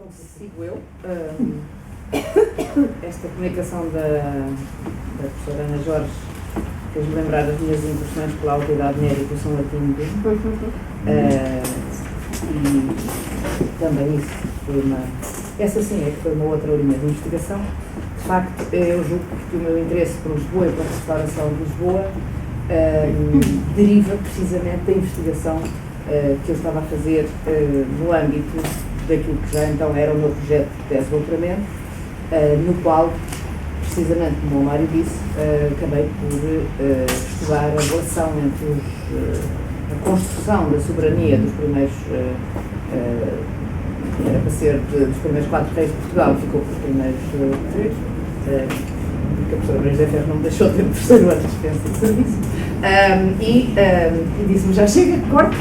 então sigo eu. Esta comunicação da professora Ana Jorge fez-me lembrar as minhas incursões pela Autoridade Médica e o São Latino. E também isso foi uma... Essa sim é que foi uma outra linha de investigação. De facto, eu julgo que o meu interesse por Lisboa e pela restauração de Lisboa deriva precisamente da investigação que eu estava a fazer no âmbito daquilo que já então era o meu projeto de tese de doutoramento, no qual, precisamente como o Mário disse, acabei por estudar a relação entre a construção da soberania dos primeiros, era para ser dos primeiros 4 reis de Portugal, ficou por primeiros 3, porque a professora Maria José Ferro não me deixou ter o terceiro ano de dispensa de serviço, e disse-me: já chega, corta,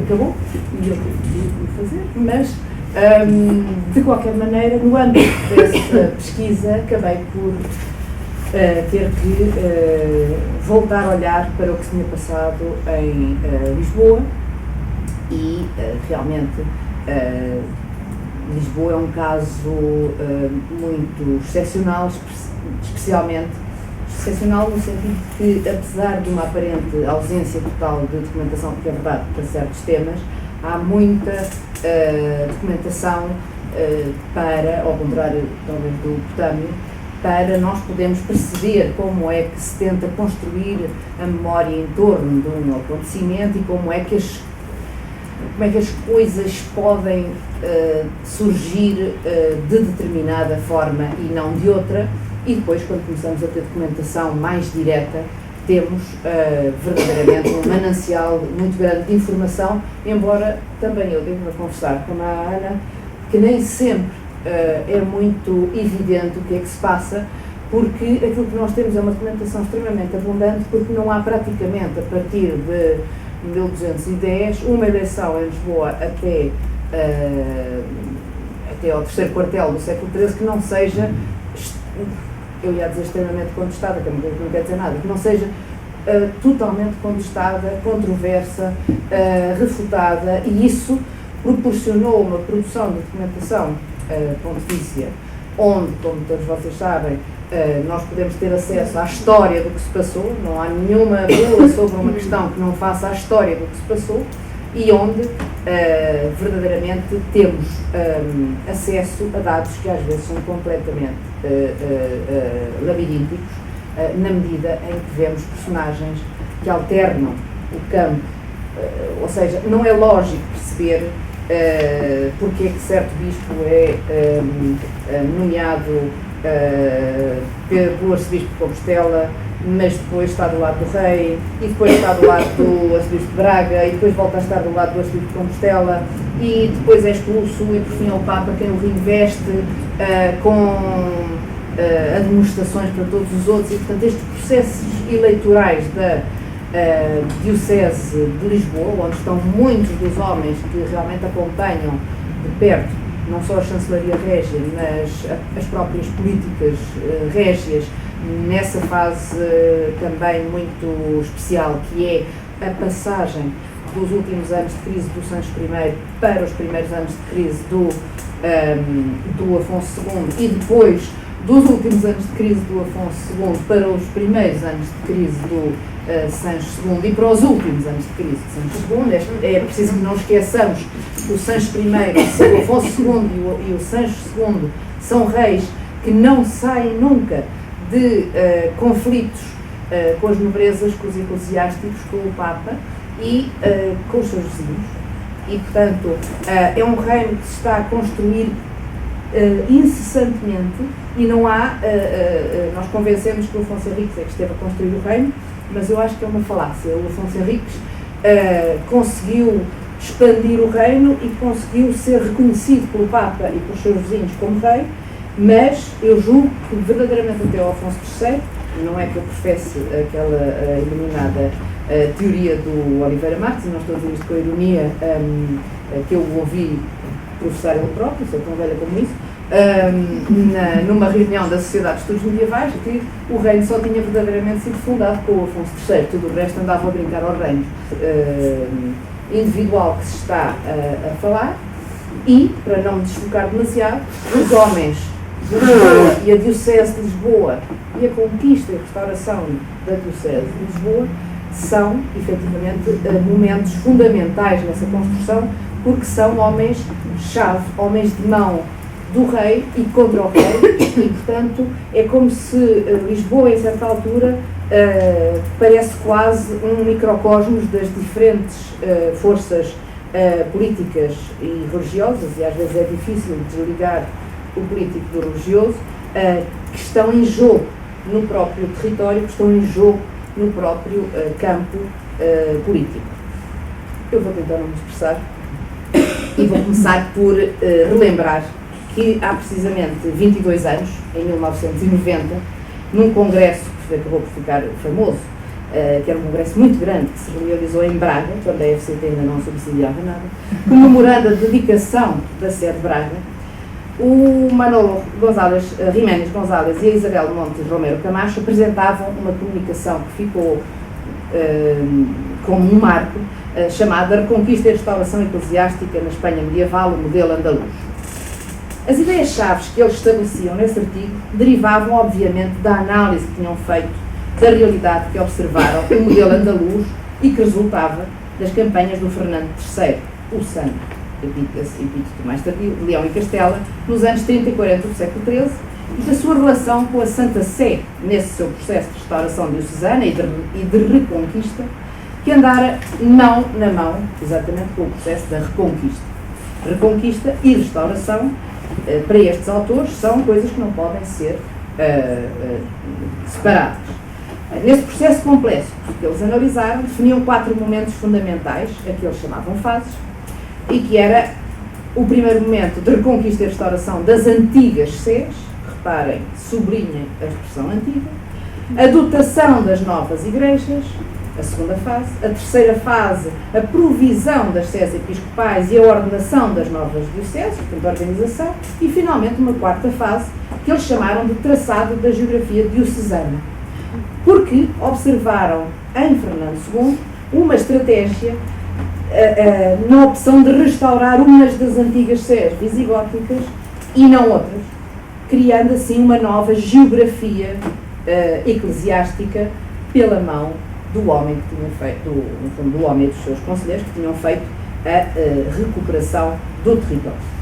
acabou, e eu tive de fazer, mas de qualquer maneira, no âmbito dessa pesquisa, acabei por ter que voltar a olhar para o que se tinha passado em Lisboa e realmente Lisboa é um caso muito excepcional, especialmente excepcional no sentido que, apesar de uma aparente ausência total de documentação, porque é verdade, para certos temas, há muita documentação para, ao contrário talvez do Potâmio, para nós podermos perceber como é que se tenta construir a memória em torno de um acontecimento e como é que as coisas podem surgir de determinada forma e não de outra, e depois, quando começamos a ter documentação mais direta, temos verdadeiramente um manancial muito grande de informação, embora também eu devo confessar, como a Ana, que nem sempre é muito evidente o que é que se passa, porque aquilo que nós temos é uma documentação extremamente abundante, porque não há praticamente, a partir de 1210, uma eleição em Lisboa até ao terceiro quartel do século XIII que não seja, eu ia dizer extremamente contestada, que não quer dizer nada, que não seja totalmente contestada, controversa, refutada, e isso proporcionou uma produção de documentação pontifícia, onde, como todos vocês sabem, nós podemos ter acesso à história do que se passou, não há nenhuma bula sobre uma questão que não faça a história do que se passou, e onde verdadeiramente temos acesso a dados que às vezes são completamente labirínticos, na medida em que vemos personagens que alternam o campo, ou seja, não é lógico perceber porque é que certo bispo é nomeado pelo arcebispo de Compostela, mas depois está do lado do rei, e depois está do lado do arcebispo de Braga, e depois volta a estar do lado do arcebispo de Compostela, e depois é expulso, e por fim é o Papa quem o reinveste com administrações para todos os outros, e portanto estes processos eleitorais da Diocese de Lisboa, onde estão muitos dos homens que realmente acompanham de perto não só a chancelaria régia, mas as próprias políticas régias, nessa fase também muito especial, que é a passagem dos últimos anos de crise do Sancho I para os primeiros anos de crise do Afonso II, e depois dos últimos anos de crise do Afonso II para os primeiros anos de crise do Sancho II e para os últimos anos de crise de Sancho II. É preciso que não esqueçamos que o Sancho I, o Afonso II e o Sancho II são reis que não saem nunca de conflitos com as nobrezas, com os eclesiásticos, com o Papa e com os seus vizinhos. E, portanto, é um reino que se está a construir incessantemente, e não há, nós convencemos que o Afonso Henriques é que esteve a construir o reino, mas eu acho que é uma falácia. O Afonso Henriques conseguiu expandir o reino e conseguiu ser reconhecido pelo Papa e pelos seus vizinhos como rei, mas eu julgo que verdadeiramente até ao Afonso III, não é que eu professe aquela iluminada teoria do Oliveira Marques, e não estou a dizer isto com a ironia, que eu ouvi professar ele próprio, sou tão velha como isso, numa reunião da Sociedade de Estudos Medievais, que o reino só tinha verdadeiramente sido fundado com o Afonso III, tudo o resto andava a brincar ao reino individual que se está a falar, E, para não me desfocar demasiado, os homens de Lisboa e a Diocese de Lisboa e a conquista e restauração da Diocese de Lisboa são, efetivamente, momentos fundamentais nessa construção, porque são homens-chave, homens de mão do rei e contra o rei, e, portanto, é como se Lisboa, em certa altura, parece quase um microcosmos das diferentes forças políticas e religiosas, e às vezes é difícil desligar o político do religioso, que estão em jogo no próprio território, que estão em jogo no próprio campo político. Eu vou tentar não me expressar e vou começar por relembrar que há precisamente 22 anos, em 1990, num congresso que acabou por ficar famoso, que era um congresso muito grande, que se realizou em Braga, quando a FCT ainda não subsidiava nada, comemorando a dedicação da sede de Braga, o Manolo Jiménez González e a Isabel Montes Romero Camacho apresentavam uma comunicação que ficou como um marco, chamada Reconquista e Restauração Eclesiástica na Espanha Medieval, o modelo andaluz. As ideias-chave que eles estabeleciam nesse artigo derivavam, obviamente, da análise que tinham feito da realidade que observaram o modelo andaluz e que resultava das campanhas do Fernando III, o Santo, epíteto mais tardio, de Leão e Castela, nos anos 30 e 40 do século XIII, e da sua relação com a Santa Sé, nesse seu processo de restauração diocesana e de reconquista, que andara mão na mão, exatamente com o processo da reconquista. Reconquista e restauração, para estes autores, são coisas que não podem ser separadas. Nesse processo complexo que eles analisaram, definiam 4 momentos fundamentais, a que eles chamavam fases, e que era o primeiro momento de reconquista e restauração das antigas sés, reparem, sublinhem a expressão antiga, a dotação das novas igrejas, a segunda fase, a terceira fase, a provisão das sés episcopais e a ordenação das novas dioceses, portanto a organização, e finalmente uma quarta fase, que eles chamaram de traçado da geografia diocesana, porque observaram em Fernando II uma estratégia na opção de restaurar umas das antigas sés visigóticas e não outras, criando assim uma nova geografia eclesiástica pela mão do homem que tinha feito, no fundo, do homem e dos seus conselheiros que tinham feito a recuperação do território.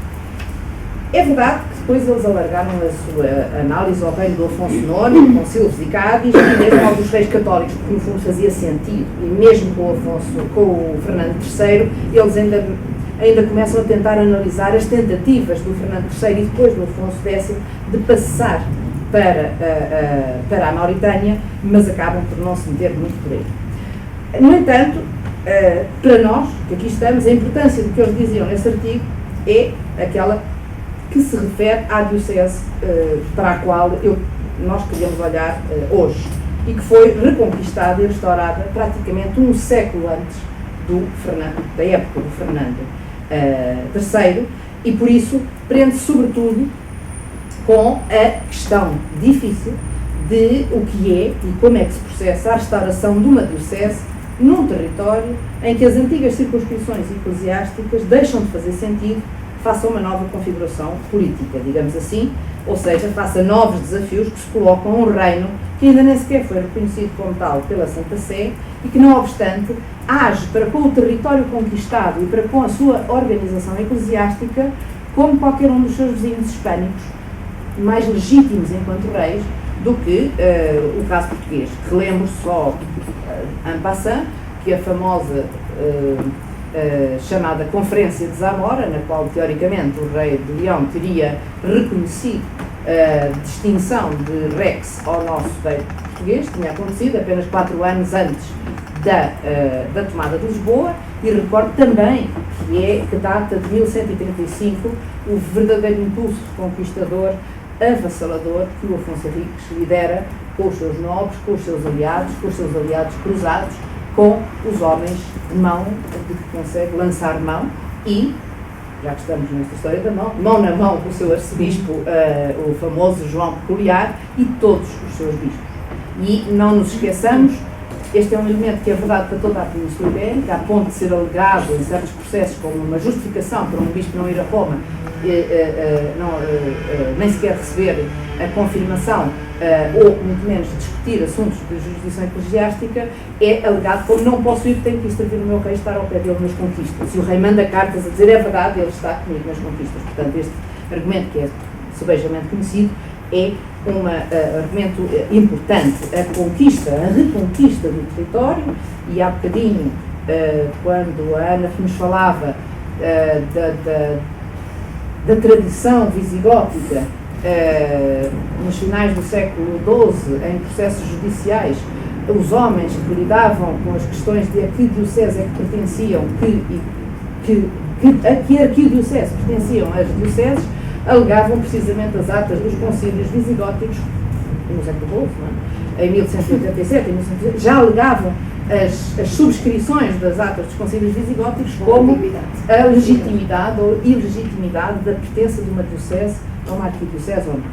É verdade que depois eles alargaram a sua análise ao reino do Afonso IX, com Silves e Cádiz, e mesmo aos reis católicos, porque no fundo fazia sentido, e mesmo com o Fernando III, eles ainda começam a tentar analisar as tentativas do Fernando III e depois do Afonso X de passar para a Mauritânia, mas acabam por não se meter muito por aí. No entanto, para nós, que aqui estamos, a importância do que eles diziam nesse artigo é aquela que se refere à diocese para a qual nós queríamos olhar hoje, e que foi reconquistada e restaurada praticamente um século antes da época do Fernando III, e por isso prende sobretudo com a questão difícil de o que é e como é que se processa a restauração de uma diocese num território em que as antigas circunscrições eclesiásticas deixam de fazer sentido face a uma nova configuração política, digamos assim, ou seja, face a novos desafios que se colocam a um reino que ainda nem sequer foi reconhecido como tal pela Santa Sé e que, não obstante, age para com o território conquistado e para com a sua organização eclesiástica como qualquer um dos seus vizinhos hispânicos, mais legítimos enquanto reis do que o caso português. Relembro só, en passant, que a famosa chamada Conferência de Zamora, na qual teoricamente o rei de Leão teria reconhecido a distinção de Rex ao nosso rei português, tinha acontecido apenas 4 anos antes da tomada de Lisboa, e recordo também que data de 1135 o verdadeiro impulso conquistador, avassalador, que o Afonso Henriques lidera com os seus nobres, com os seus aliados cruzados, com os homens de mão, de que consegue lançar mão, e, já que estamos nesta história da mão na mão com o seu arcebispo, o famoso João Peculiar, e todos os seus bispos. E não nos esqueçamos este é um elemento que é verdade para toda a Península Ibérica, a ponto de ser alegado em certos processos como uma justificação para um bispo não ir a Roma, nem sequer receber a confirmação, ou muito menos discutir assuntos de jurisdição eclesiástica, é alegado como não posso ir, tenho que servir o meu rei, estar ao pé dele nas conquistas. Se o rei manda cartas a dizer é verdade, ele está comigo nas conquistas. Portanto, este argumento, que é subejamente conhecido, é um argumento importante. A reconquista do território, e há bocadinho, quando a Ana nos falava da tradição visigótica, nos finais do século XII, em processos judiciais, os homens que lidavam com as questões de a que diocese é que pertenciam, a que arquidiocese pertenciam as dioceses, alegavam precisamente as atas dos concílios visigóticos, no século XII, em 1187, em 1187, já alegavam as subscrições das atas dos concílios visigóticos como a legitimidade ou ilegitimidade da pertença de uma diocese a uma arquidiocese ou não.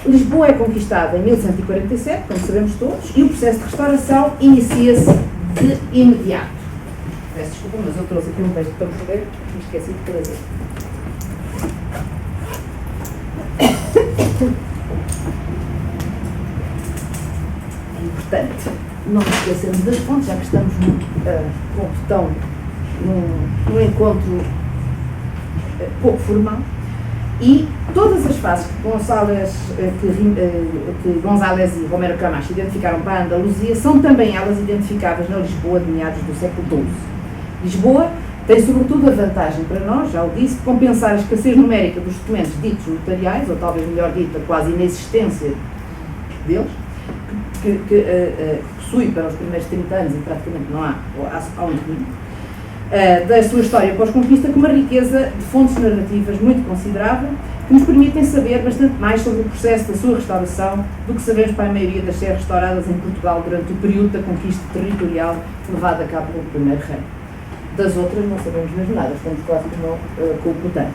Lisboa é conquistada em 1147, como sabemos todos, e o processo de restauração inicia-se de imediato. Peço desculpa, mas eu trouxe aqui um texto para ler e esqueci de trazer. É importante não nos esquecermos das fontes, já que estamos num encontro pouco formal, e todas as fases que González e Romero Camacho identificaram para a Andaluzia são também elas identificáveis na Lisboa de meados do século XII. Lisboa tem sobretudo a vantagem para nós, já o disse, de compensar a escassez numérica dos documentos ditos notariais, ou talvez melhor dito, a quase inexistência deles, que possui para os primeiros 30 anos e praticamente não há um documento, da sua história pós-conquista, com uma riqueza de fontes narrativas muito considerável, que nos permitem saber bastante mais sobre o processo da sua restauração do que sabemos para a maioria das serras restauradas em Portugal durante o período da conquista territorial levada a cabo pelo primeiro rei. Das outras não sabemos mesmo nada, estamos quase como com o Coutinho.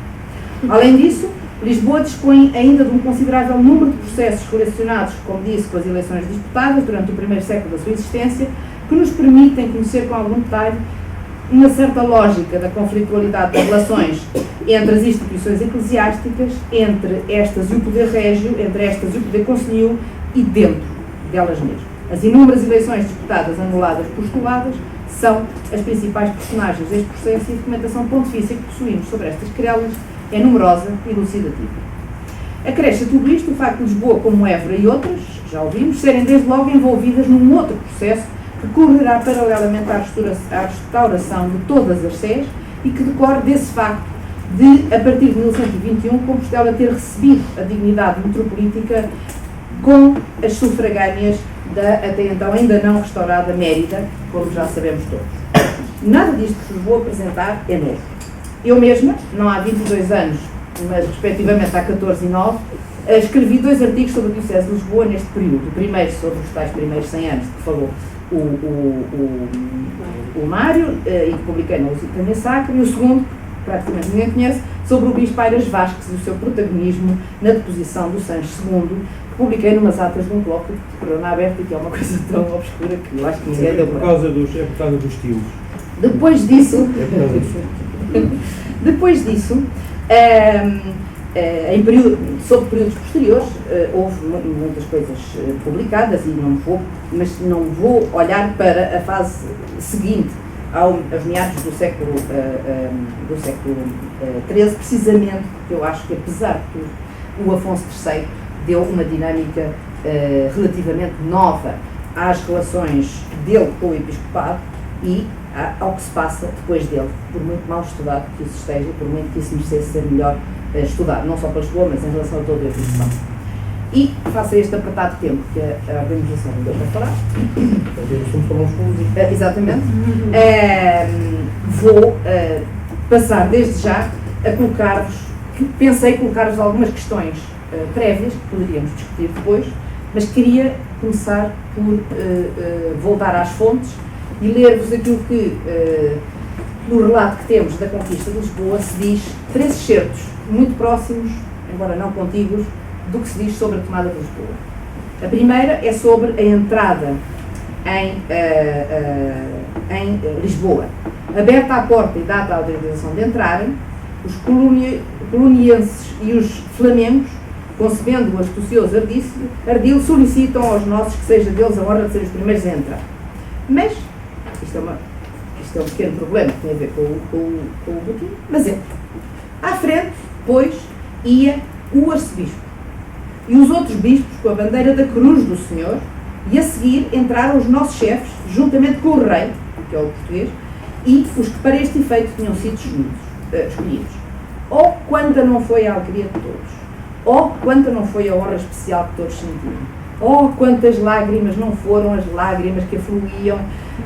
Além disso, Lisboa dispõe ainda de um considerável número de processos relacionados, como disse, com as eleições disputadas durante o primeiro século da sua existência, que nos permitem conhecer com algum detalhe uma certa lógica da conflitualidade das relações entre as instituições eclesiásticas, entre estas e o poder régio, entre estas e o poder concelhio e dentro delas mesmas. As inúmeras eleições disputadas, anuladas, postuladas, são as principais personagens deste processo, e a documentação pontifícia que possuímos sobre estas querelas é numerosa e elucidativa. Acresce a tudo isto o facto de Lisboa, como Évora e outras, já ouvimos, serem desde logo envolvidas num outro processo que correrá paralelamente à restauração de todas as sés e que decorre desse facto de, a partir de 1121, Compostela ter recebido a dignidade metropolítica com as sufragâneas da até então ainda não restaurada Mérida, como já sabemos todos. Nada disto que vos vou apresentar é novo. Eu mesma, não há 22 anos, mas respectivamente há 14 e 9, escrevi 2 artigos sobre a Diocese de Lisboa neste período. O primeiro sobre os tais primeiros 100 anos, que falou o Mário, e que publiquei na Lusitânia Sacra, e o segundo, que praticamente ninguém conhece, sobre o Bispo Airas Vasques e o seu protagonismo na deposição do Sancho II, que publiquei numas atas de um colóquio de corona aberta, que é uma coisa tão obscura que eu acho que ninguém deu por causa dos estilos. Depois disso, sobre períodos posteriores, houve muitas coisas publicadas e não vou olhar para a fase seguinte, aos meados do século XIII, precisamente porque eu acho que, apesar de tudo, o Afonso III deu uma dinâmica relativamente nova às relações dele com o Episcopado e ao que se passa depois dele, por muito mal estudado que isso esteja, por muito que isso merecesse ser melhor estudado, não só para Lisboa, mas em relação a todo o Episcopado. E, face a este apertado tempo que a organização deu para falar, exatamente, vou passar desde já a colocar-vos, pensei colocar-vos algumas questões prévias, que poderíamos discutir depois, mas queria começar por voltar às fontes e ler-vos aquilo que, no relato que temos da conquista de Lisboa, se diz 3 excertos muito próximos, embora não contíguos, do que se diz sobre a tomada de Lisboa. A primeira é sobre a entrada em Lisboa. Aberta a porta e dada a autorização de entrarem, os colonienses e os flamengos, concebendo o astucioso ardil, solicitam aos nossos que seja deles a honra de ser os primeiros a entrar. Mas, isto é um pequeno problema que tem a ver com o botim, mas é. À frente, pois, ia o arcebispo e os outros bispos com a bandeira da cruz do Senhor, e a seguir entraram os nossos chefes, juntamente com o rei, que é o português, e os que para este efeito tinham sido escolhidos. Oh, quanta não foi a alegria de todos! Oh, quanta não foi a honra especial que todos sentiram! Oh, quantas lágrimas não foram as lágrimas que afluíam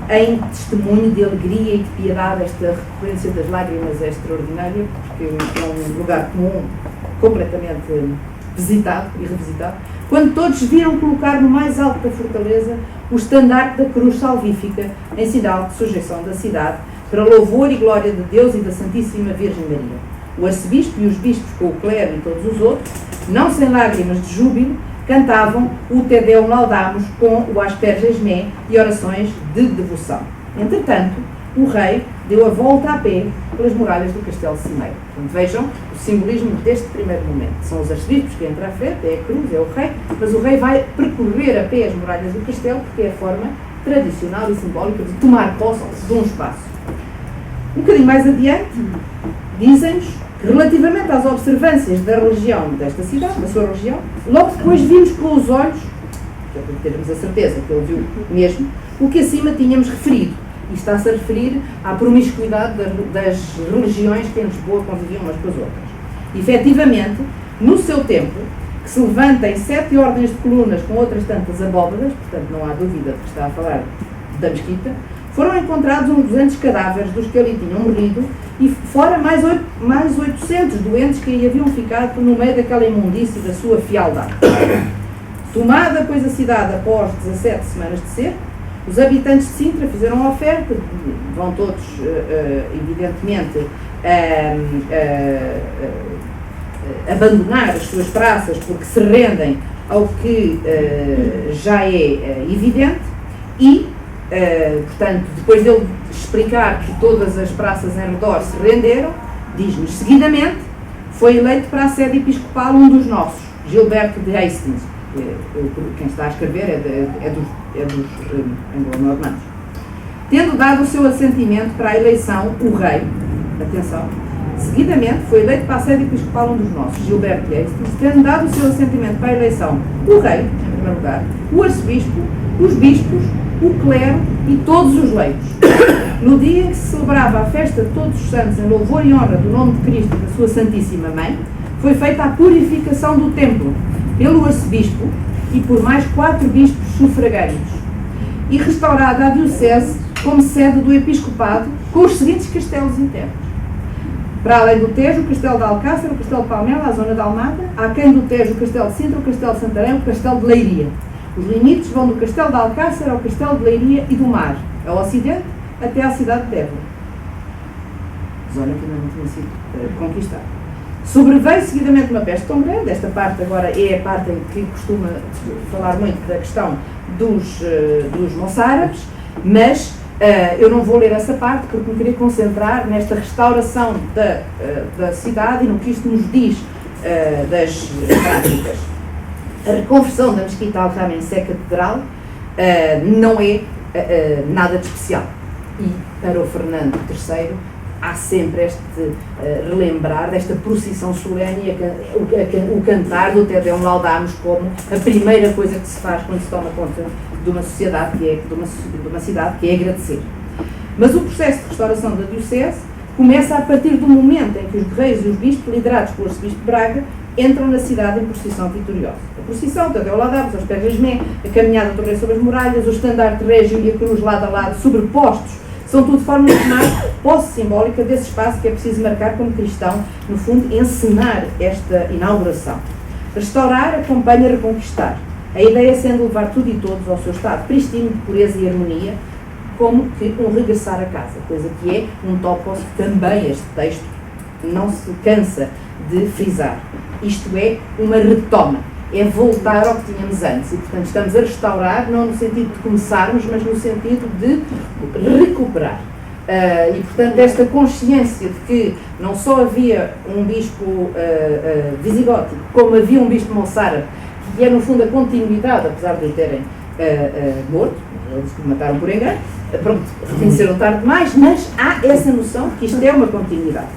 em testemunho de alegria e de piedade. Esta recorrência das lágrimas é extraordinária, porque é um lugar comum, completamente visitado e revisitado. Quando todos viram colocar no mais alto da fortaleza o estandarte da cruz salvífica, em sinal de sujeição da cidade, para louvor e glória de Deus e da Santíssima Virgem Maria. O arcebispo e os bispos com o clero e todos os outros, não sem lágrimas de júbilo, cantavam o Te Deum Laudamus com o Aspergesme e orações de devoção. Entretanto, o rei deu a volta a pé pelas muralhas do Castelo de Cimeiro. Portanto, vejam o simbolismo deste primeiro momento. São os arcebispos que entram à frente, é a cruz, é o rei, mas o rei vai percorrer a pé as muralhas do castelo, porque é a forma tradicional e simbólica de tomar posse de um espaço. Um bocadinho mais adiante, dizem-nos que, relativamente às observâncias da religião desta cidade, da sua religião, logo depois vimos com os olhos, que é para termos a certeza que ele viu mesmo, o que acima tínhamos referido. E está-se a referir à promiscuidade das religiões que em Lisboa conviviam umas com as outras. E, efetivamente, no seu tempo, que se levantem 7 ordens de colunas com outras tantas abóbadas, portanto não há dúvida de que está a falar da mesquita, foram encontrados uns 200 cadáveres dos que ali tinham morrido e fora mais 800 doentes que aí haviam ficado no meio daquela imundície da sua fialdade. Tomada, pois, a cidade após 17 semanas de cerco, os habitantes de Sintra fizeram a oferta, vão todos, evidentemente, abandonar as suas praças porque se rendem ao que já é evidente e, portanto, depois dele explicar que todas as praças em redor se renderam, diz-nos, seguidamente, foi eleito para a sede episcopal um dos nossos, Gilberto de Hastings. Quem está a escrever é dos anglo-normandos. Tendo dado o seu assentimento para a eleição, o rei, atenção, seguidamente foi eleito para a sede episcopal um dos nossos, Gilberto de Hastings, tendo dado o seu assentimento para a eleição, o rei, em primeiro lugar, o arcebispo, os bispos, o clero e todos os leigos. No dia em que se celebrava a festa de todos os santos em louvor e honra do nome de Cristo e da sua Santíssima Mãe, foi feita a purificação do templo pelo arcebispo e por mais 4 bispos sufragâneos, e restaurada a diocese como sede do episcopado com os seguintes castelos internos. Para além do Tejo, o castelo de Alcácer, o castelo de Palmela, a zona de Almada, aquém do Tejo, o castelo de Sintra, o castelo de Santarém, o castelo de Leiria. Os limites vão do castelo de Alcácer ao castelo de Leiria e do mar, ao ocidente, até à cidade de Évora, zona que ainda não tinha sido conquistada. Sobreveio seguidamente uma peste tão grande, esta parte agora é a parte em que costuma falar muito da questão dos moçárabes, mas eu não vou ler essa parte porque me queria concentrar nesta restauração da cidade e no que isto nos diz das práticas. A reconversão da mesquita Al-Rama em Sé Catedral não é nada de especial. E para o Fernando III há sempre este relembrar desta procissão solene e o cantar do Te Deum Laudamus como a primeira coisa que se faz quando se toma conta de uma sociedade de uma cidade, que é agradecer. Mas o processo de restauração da diocese começa a partir do momento em que os guerreiros e os bispos, liderados pelo arcebispo de Braga, entram na cidade em procissão vitoriosa. A procissão, o Te Deum Laudamus, as Aspergesme, a caminhada do rei sobre as muralhas, o estandarte régio e a cruz lado a lado, sobrepostos, são tudo formas de tomar posse simbólica desse espaço que é preciso marcar como cristão, no fundo, encenar esta inauguração. Restaurar acompanha reconquistar. A ideia sendo levar tudo e todos ao seu estado pristino de pureza e harmonia, como que um regressar a casa, coisa que é um topos que também este texto não se cansa de frisar. Isto é uma retoma. é voltar ao que tínhamos antes. E, portanto, estamos a restaurar, não no sentido de começarmos, mas no sentido de recuperar. E, portanto, esta consciência de que não só havia um bispo visigótico, como havia um bispo moçárabe, que é, no fundo, a continuidade, apesar de o terem morto, eles o mataram por engano, pronto, reconheceram tarde demais, mas há essa noção de que isto é uma continuidade.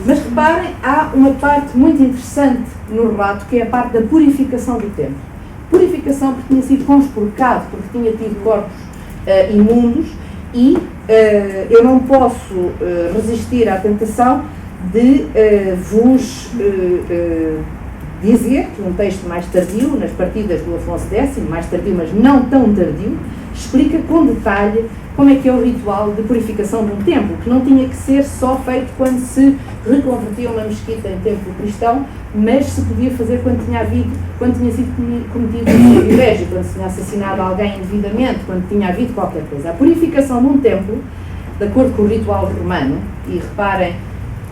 Mas reparem, há uma parte muito interessante no relato, que é a parte da purificação do templo. Purificação porque tinha sido conspurcado, porque tinha tido corpos imundos, e eu não posso resistir à tentação de vos dizer que um texto mais tardio, nas partidas do Afonso X, mais tardio, mas não tão tardio, explica com detalhe como é que é o ritual de purificação de um templo, que não tinha que ser só feito quando se reconvertia uma mesquita em templo cristão, mas se podia fazer quando tinha sido cometido um sacrilégio, quando se tinha assassinado alguém indevidamente, quando tinha havido qualquer coisa. A purificação de um templo, de acordo com o ritual romano, e reparem,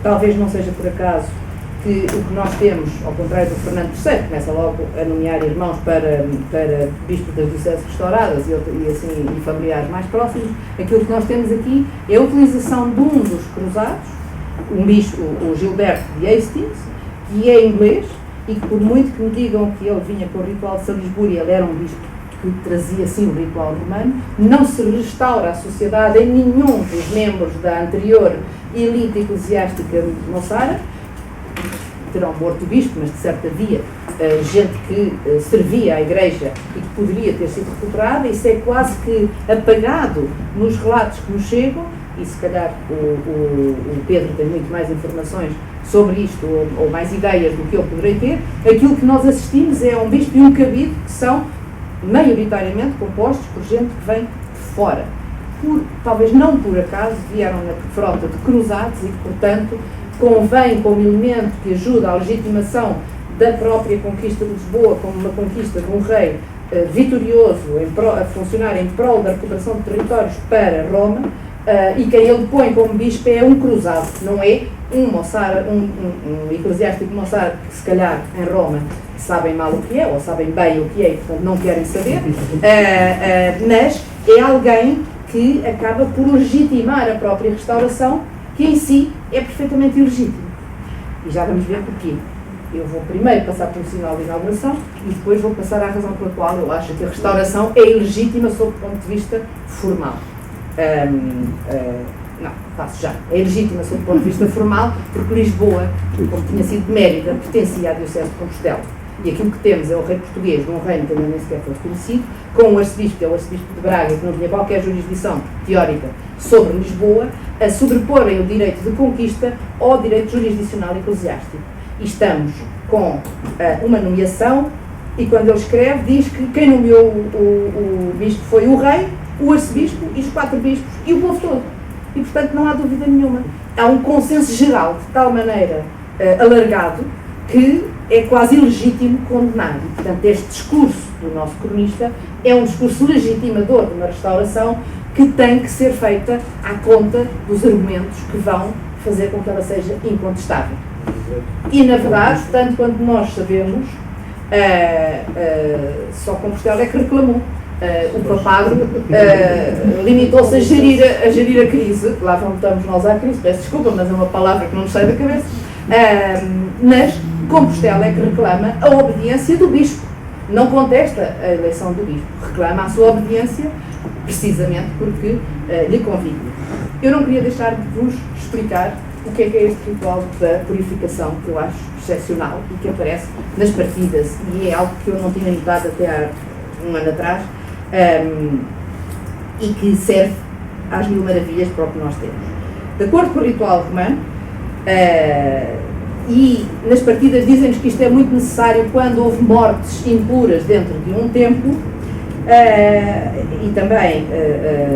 talvez não seja por acaso que o que nós temos, ao contrário do Fernando III, que começa logo a nomear irmãos para bispos das dioceses restauradas e familiares mais próximos, aquilo que nós temos aqui é a utilização de um dos cruzados, um bispo, o Gilberto de Hastings, que é inglês, e que por muito que me digam que ele vinha com o ritual de Salisbury, ele era um bispo que trazia sim o ritual romano, não se restaura a sociedade em nenhum dos membros da anterior elite eclesiástica moçárabe. Terão morto o bispo, mas de certo havia gente que servia à Igreja e que poderia ter sido recuperada. Isso é quase que apagado nos relatos que nos chegam, e se calhar o Pedro tem muito mais informações sobre isto, ou mais ideias do que eu poderei ter. Aquilo que nós assistimos é um bispo e um cabido que são maioritariamente compostos por gente que vem de fora. Talvez não por acaso, vieram na frota de cruzados e que, portanto, convém como elemento que ajuda à legitimação da própria conquista de Lisboa como uma conquista de um rei vitorioso a funcionar em prol da recuperação de territórios para Roma, e quem ele põe como bispo é um cruzado, não é um eclesiástico moçárabe que se calhar em Roma sabem mal o que é, ou sabem bem o que é e portanto não querem saber, mas é alguém que acaba por legitimar a própria restauração, que em si é perfeitamente ilegítimo. E já vamos ver porquê. Eu vou primeiro passar pelo sinal de inauguração e depois vou passar à razão pela qual eu acho que a restauração é ilegítima sob o ponto de vista formal. Não, passo já. É ilegítima sob o ponto de vista formal porque Lisboa, como tinha sido de Mérida, pertencia à Diocese de Compostela. E aquilo que temos é o rei português de um reino que ainda nem sequer foi conhecido, com o arcebispo, que é o arcebispo de Braga, que não tinha qualquer jurisdição teórica sobre Lisboa, a sobreporem o direito de conquista ao direito jurisdicional eclesiástico. E estamos com uma nomeação, e quando ele escreve, diz que quem nomeou o bispo foi o rei, o arcebispo e os 4 bispos e o povo todo. E, portanto, não há dúvida nenhuma. Há um consenso geral, de tal maneira alargado, que é quase ilegítimo condenar. E, portanto, este discurso do nosso cronista é um discurso legitimador de uma restauração que tem que ser feita à conta dos argumentos que vão fazer com que ela seja incontestável. E, na verdade, tanto quanto nós sabemos, só Compostela é que reclamou. O papado limitou-se a gerir a crise. Lá voltamos nós à crise, peço desculpa, mas é uma palavra que não nos sai da cabeça. Mas Compostela é que reclama a obediência do bispo. Não contesta a eleição do bispo, reclama a sua obediência precisamente porque lhe convive. Eu não queria deixar de vos explicar o que é este ritual da purificação, que eu acho excepcional e que aparece nas partidas, e é algo que eu não tinha notado até há um ano atrás, e que serve às mil maravilhas para o que nós temos. De acordo com o ritual romano, e nas partidas dizem-nos que isto é muito necessário quando houve mortes impuras dentro de um templo, e também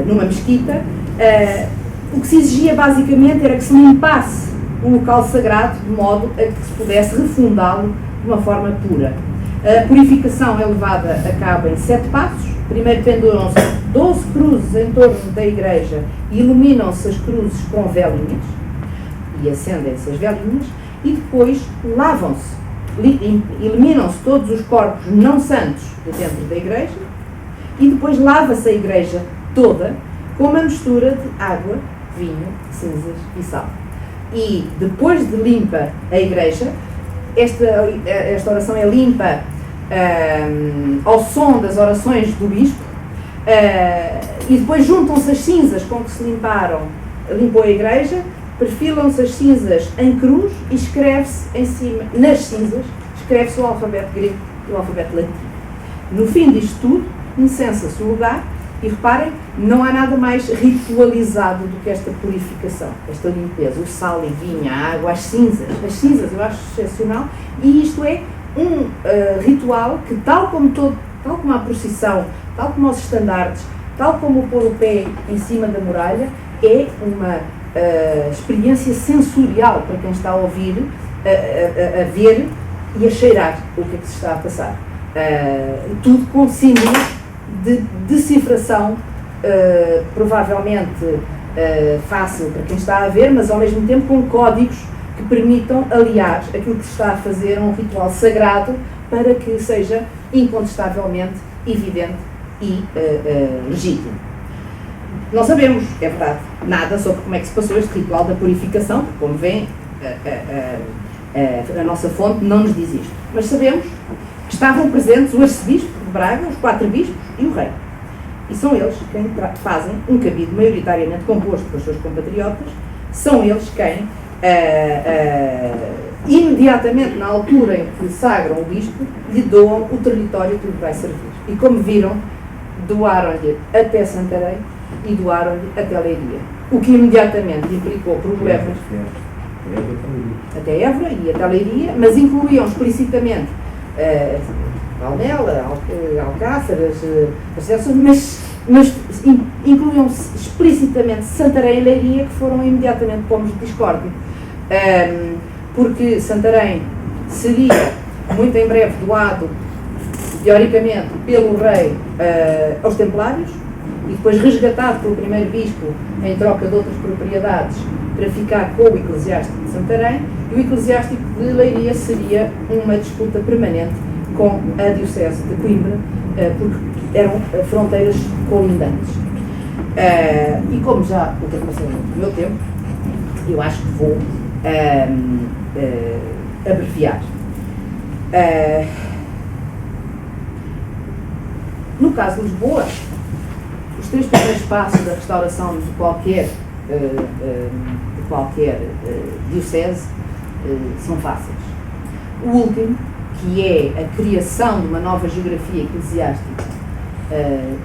numa mesquita, o que se exigia basicamente era que se limpasse o local sagrado de modo a que se pudesse refundá-lo de uma forma pura. A purificação é levada a cabo em 7 passos. Primeiro penduram-se 12 cruzes em torno da igreja e iluminam-se as cruzes com velinhas e acendem-se as velinhas, e depois lavam-se eliminam-se todos os corpos não santos de dentro da igreja e depois lava-se a igreja toda com uma mistura de água, vinho, cinzas e sal. E depois de limpa a igreja, esta oração é limpa ao som das orações do bispo, e depois juntam-se as cinzas com que se limpou a igreja, perfilam-se as cinzas em cruz e escreve-se em cima, nas cinzas, escreve-se o alfabeto grego e o alfabeto latino. No fim disto tudo, incensa-se o lugar e reparem, não há nada mais ritualizado do que esta purificação, esta limpeza, o sal e vinho, a água, as cinzas eu acho excepcional, e isto é um ritual que tal como a procissão, tal como os estandartes, tal como o pôr o pé em cima da muralha, é uma experiência sensorial para quem está a ouvir, a ver e a cheirar o que é que se está a passar. Tudo com símbolos de decifração, provavelmente fácil para quem está a ver, mas ao mesmo tempo com códigos que permitam aliar aquilo que se está a fazer a um ritual sagrado para que seja incontestavelmente evidente e legítimo. Não sabemos, é verdade, nada sobre como é que se passou este ritual da purificação, porque, como veem, a nossa fonte não nos diz isto. Mas sabemos que estavam presentes o arcebispo de Braga, os 4 bispos e o rei. E são eles quem fazem um cabide maioritariamente composto pelos seus compatriotas, são eles quem, imediatamente na altura em que sagram o bispo, lhe doam o território que lhe vai servir. E como viram, doaram-lhe até Santarém e doaram-lhe até Leiria. O que imediatamente implicou problemas até Évora e até Leiria, mas incluíam explicitamente Valmela, Alcáceres, mas incluíam explicitamente Santarém e Leiria, que foram imediatamente pomos de discórdia. Porque Santarém seria muito em breve doado, teoricamente, pelo rei aos Templários, e depois resgatado pelo primeiro bispo em troca de outras propriedades para ficar com o eclesiástico de Santarém, e o eclesiástico de Leiria seria uma disputa permanente com a diocese de Coimbra, porque eram fronteiras colindantes. E como já ultrapassei o meu tempo, eu acho que vou abreviar. No caso de Lisboa, os 3 primeiros passos da restauração de qualquer diocese são fáceis. O último, que é a criação de uma nova geografia eclesiástica,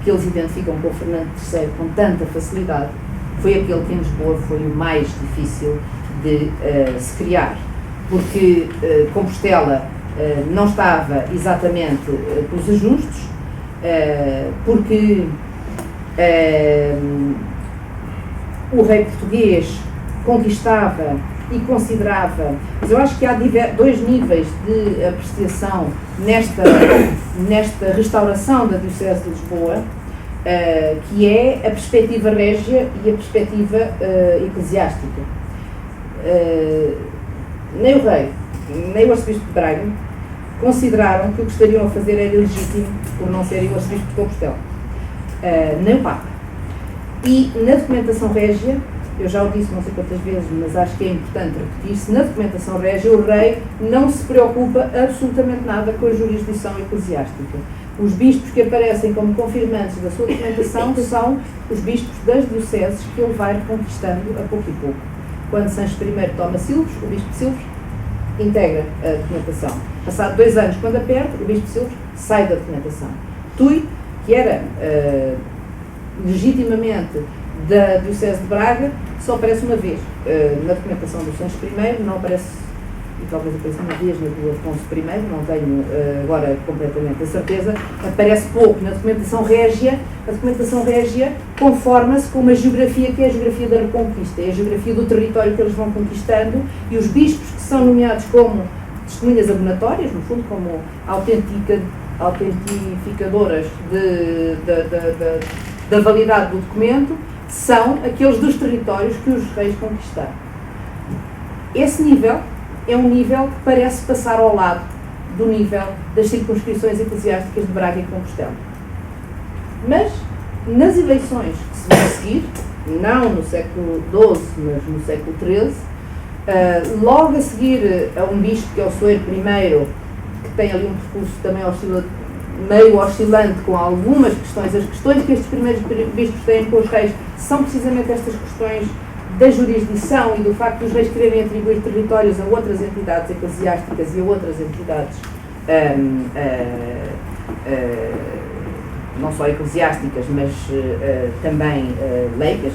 que eles identificam com o Fernando III com tanta facilidade, foi aquele que em Lisboa foi o mais difícil de se criar, porque Compostela não estava exatamente pelos ajustes, porque o rei português conquistava e considerava, mas eu acho que há 2 níveis de apreciação nesta restauração da Diocese de Lisboa, que é a perspectiva régia e a perspectiva eclesiástica. Nem o rei, nem o arcebispo de Braga consideraram que o que estariam a fazer era ilegítimo por não serem o arcebispo de Compostela, nem o Papa. E na documentação régia, eu já o disse não sei quantas vezes, mas acho que é importante repetir-se, na documentação régia o rei não se preocupa absolutamente nada com a jurisdição eclesiástica. Os bispos que aparecem como confirmantes da sua documentação são os bispos das dioceses que ele vai conquistando a pouco e pouco. Quando Sancho I toma Silves, o bispo de Silves integra a documentação. Passado 2 anos, quando aperta, o bispo de Silves sai da documentação. Tui, que era legitimamente da Diocese de Braga, só aparece uma vez na documentação do Sancho I, não aparece, e talvez apareça uma vez na do Afonso I, não tenho agora completamente a certeza, aparece pouco na documentação régia. A documentação régia conforma-se com uma geografia que é a geografia da Reconquista, é a geografia do território que eles vão conquistando, e os bispos que são nomeados como testemunhas abonatórias, no fundo como autentificadoras da validade do documento, são aqueles dos territórios que os reis conquistaram. Esse nível é um nível que parece passar ao lado do nível das circunscrições eclesiásticas de Braga e Compostela. Mas, nas eleições que se vão seguir, não no século XII, mas no século XIII, logo a seguir a um bispo que é o Soeiro I, que tem ali um percurso também meio oscilante com algumas questões. As questões que estes primeiros bispos têm com os reis são precisamente estas questões da jurisdição e do facto dos reis quererem atribuir territórios a outras entidades eclesiásticas e a outras entidades não só eclesiásticas, mas também leicas.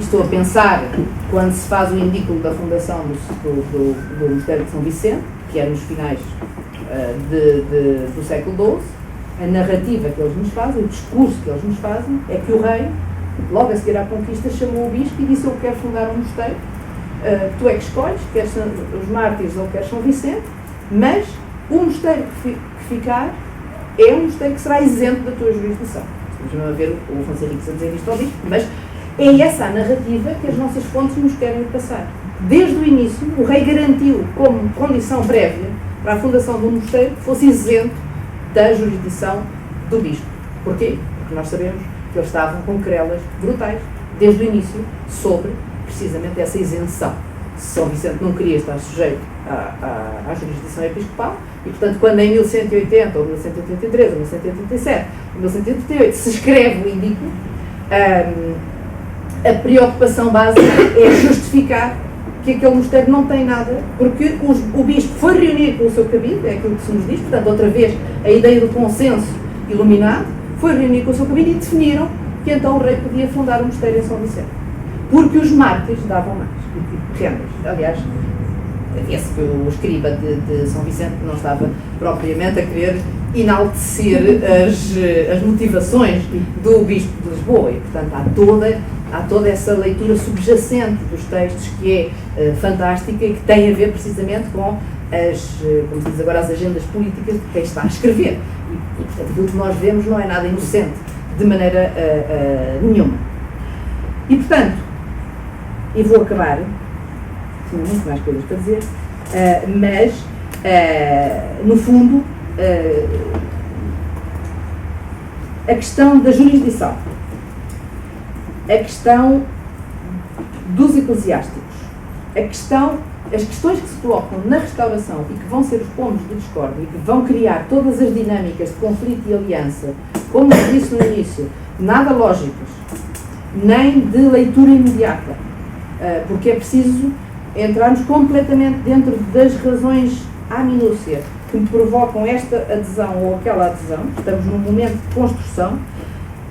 Estou a pensar quando se faz o indículo da fundação do Mosteiro de São Vicente, que é nos finais do século XII, a narrativa que eles nos fazem, o discurso que eles nos fazem, é que o rei, logo a seguir à conquista, chamou o bispo e disse: eu quero fundar um mosteiro, tu é que escolhes, queres os mártires ou queres São Vicente, mas o mosteiro que ficar é um mosteiro que será isento da tua jurisdição. Estamos a ver o Afonso Henriques a dizer isto ao bispo, mas é essa a narrativa que as nossas fontes nos querem passar. Desde o início, o rei garantiu como condição prévia para a fundação de um mosteiro que fosse isento da jurisdição do bispo. Porquê? Porque nós sabemos que eles estavam com querelas brutais, desde o início, sobre precisamente essa isenção. São Vicente não queria estar sujeito à jurisdição episcopal e, portanto, quando em 1180, ou 1183, ou 1187, ou 1188 se escreve o indículo, a preocupação básica é justificar que aquele mosteiro não tem nada, porque o bispo foi reunir com o seu cabido, é aquilo que se nos diz, portanto, outra vez, a ideia do consenso iluminado, foi reunir com o seu cabido e definiram que então o rei podia fundar um mosteiro em São Vicente. Porque os mártires davam mais rendas. Aliás, havia-se que o escriba de São Vicente não estava propriamente a querer enaltecer as motivações do bispo de Lisboa e, portanto, há toda essa leitura subjacente dos textos que é fantástica e que tem a ver precisamente com como se diz agora, as agendas políticas de quem está a escrever. E portanto, aquilo que nós vemos não é nada inocente, de maneira nenhuma. E, portanto, e vou acabar, tinha muito mais coisas para dizer, mas, no fundo, a questão da jurisdição, a questão dos eclesiásticos, as questões que se colocam na restauração e que vão ser os pontos de discórdia e que vão criar todas as dinâmicas de conflito e aliança, como se disse no início, nada lógicas, nem de leitura imediata, porque é preciso entrarmos completamente dentro das razões à minúcia que provocam esta adesão ou aquela adesão. Estamos num momento de construção,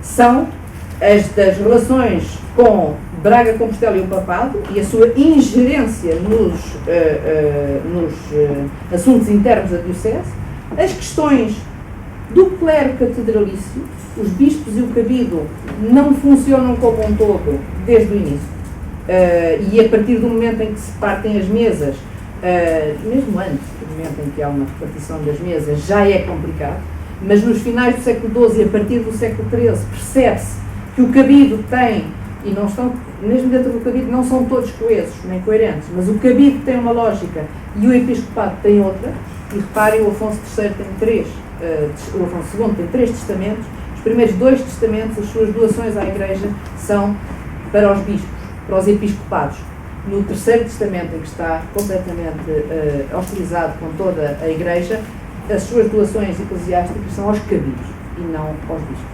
são as das relações com Braga, Compostela e o Papado e a sua ingerência nos assuntos internos da diocese, as questões do clero catedralício, os bispos e o cabido não funcionam como um todo desde o início, e a partir do momento em que se partem as mesas, mesmo antes do momento em que há uma repartição das mesas, já é complicado, mas nos finais do século XII e a partir do século XIII percebe-se que o cabido tem, e não estão, mesmo dentro do cabido não são todos coesos nem coerentes, mas o cabido tem uma lógica e o episcopado tem outra, e reparem, o Afonso III tem o Afonso II tem 3 testamentos, os primeiros 2 testamentos, as suas doações à Igreja são para os bispos, para os episcopados. No 3º testamento, em que está completamente hostilizado com toda a Igreja, as suas doações eclesiásticas são aos cabidos e não aos bispos.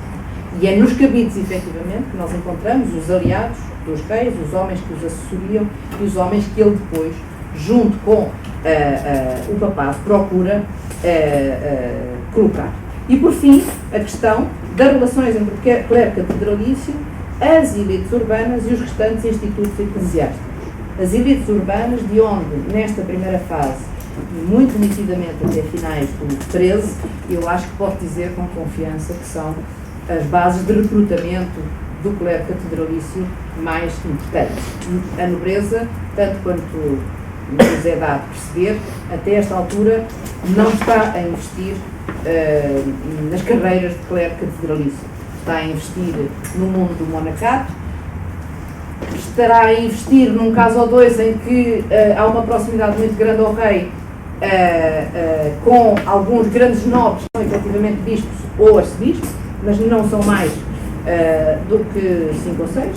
E é nos cabidos, efetivamente, que nós encontramos os aliados dos reis, os homens que os assessoriam e os homens que ele depois, junto com o papado, procura colocar. E, por fim, a questão das relações entre o clero catedralício, as elites urbanas e os restantes institutos eclesiásticos. As elites urbanas, de onde, nesta primeira fase, e muito nitidamente até finais do 13, eu acho que posso dizer com confiança que são as bases de recrutamento do clero catedralício mais importantes. A nobreza, tanto quanto nos é dado perceber, até esta altura não está a investir nas carreiras de clero catedralício. Está a investir no mundo do monacato, estará a investir num caso ou dois em que há uma proximidade muito grande ao rei com alguns grandes nobres que são efetivamente bispos ou arcebispos, mas não são mais do que 5 ou 6,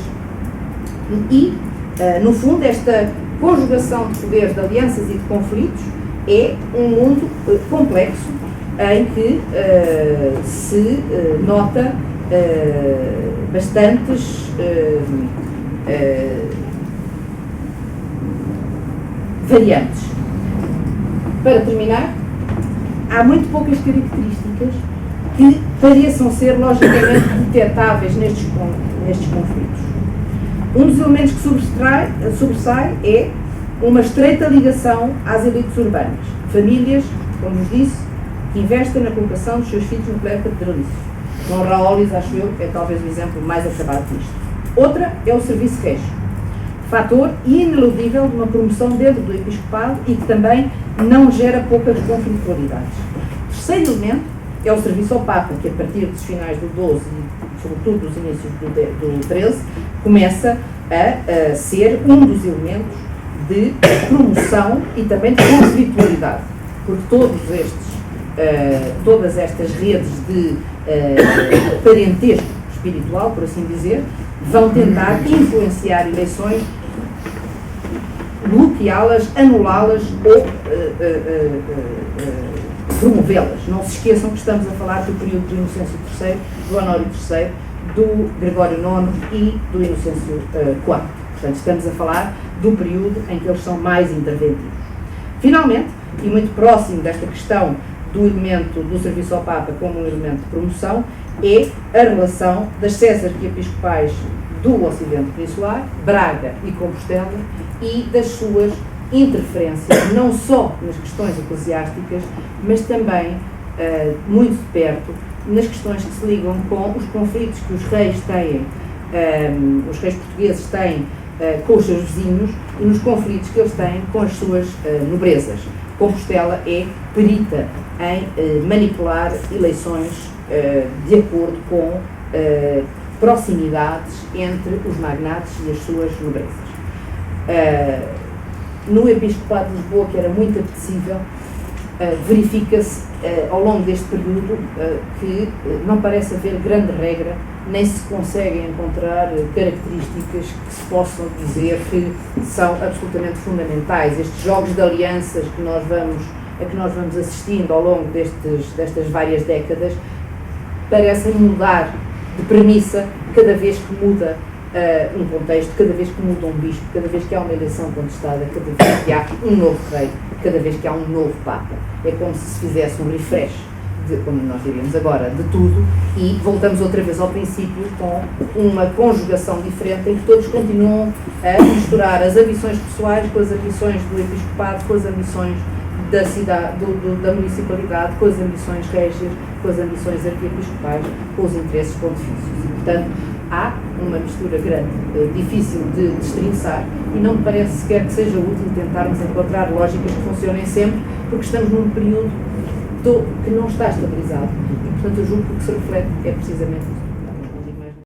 e, no fundo, esta conjugação de poderes, de alianças e de conflitos é um mundo complexo em que se nota bastantes variantes. Para terminar, há muito poucas características que pareçam ser logicamente detectáveis nestes conflitos. Um dos elementos que sobressai é uma estreita ligação às elites urbanas, famílias, como vos disse, que investem na colocação dos seus filhos no clero catedralício. Dom Raolis, acho eu, é talvez o exemplo mais acabado disto. Outra é o serviço régio, fator ineludível de uma promoção dentro do episcopado e que também não gera poucas conflitualidades. O terceiro elemento é o serviço ao Papa, que a partir dos finais do 12 e sobretudo dos inícios do 13, começa a ser um dos elementos de promoção e também de conflitualidade, porque todas estas redes de parentesco espiritual, por assim dizer, vão tentar influenciar eleições, bloqueá-las, anulá-las ou promovê-las. Não se esqueçam que estamos a falar do período do Inocêncio III, do Honório III, do Gregório IX e do Inocêncio IV. Portanto, estamos a falar do período em que eles são mais interventivos. Finalmente, e muito próximo desta questão do elemento do serviço ao Papa como um elemento de promoção, é a relação das sés arquiepiscopais do Ocidente Peninsular, Braga e Compostela, e das suas interferências, não só nas questões eclesiásticas, mas também, muito de perto, nas questões que se ligam com os conflitos que os reis têm, os reis portugueses têm com os seus vizinhos e nos conflitos que eles têm com as suas nobrezas. Compostela é perita em manipular eleições de acordo com proximidades entre os magnates e as suas nobrezas. No Episcopado de Lisboa, que era muito apetecível, verifica-se ao longo deste período que não parece haver grande regra, nem se conseguem encontrar características que se possam dizer que são absolutamente fundamentais. Estes jogos de alianças que nós vamos assistindo ao longo destas várias décadas parecem mudar de premissa cada vez que muda um contexto, cada vez que muda um bispo, cada vez que há uma eleição contestada, cada vez que há um novo rei, cada vez que há um novo Papa. É como se fizesse um refresh, como nós diríamos agora, de tudo, e voltamos outra vez ao princípio com uma conjugação diferente em que todos continuam a misturar as ambições pessoais com as ambições do episcopado, com as ambições da cidade, da municipalidade, com as ambições régias, com as ambições arquiepiscopais, com os interesses pontifícios. E, portanto, há uma mistura grande, difícil de destrinçar, e não me parece sequer que seja útil tentarmos encontrar lógicas que funcionem sempre, porque estamos num período que não está estabilizado. E, portanto, eu julgo que o que se reflete é precisamente isso.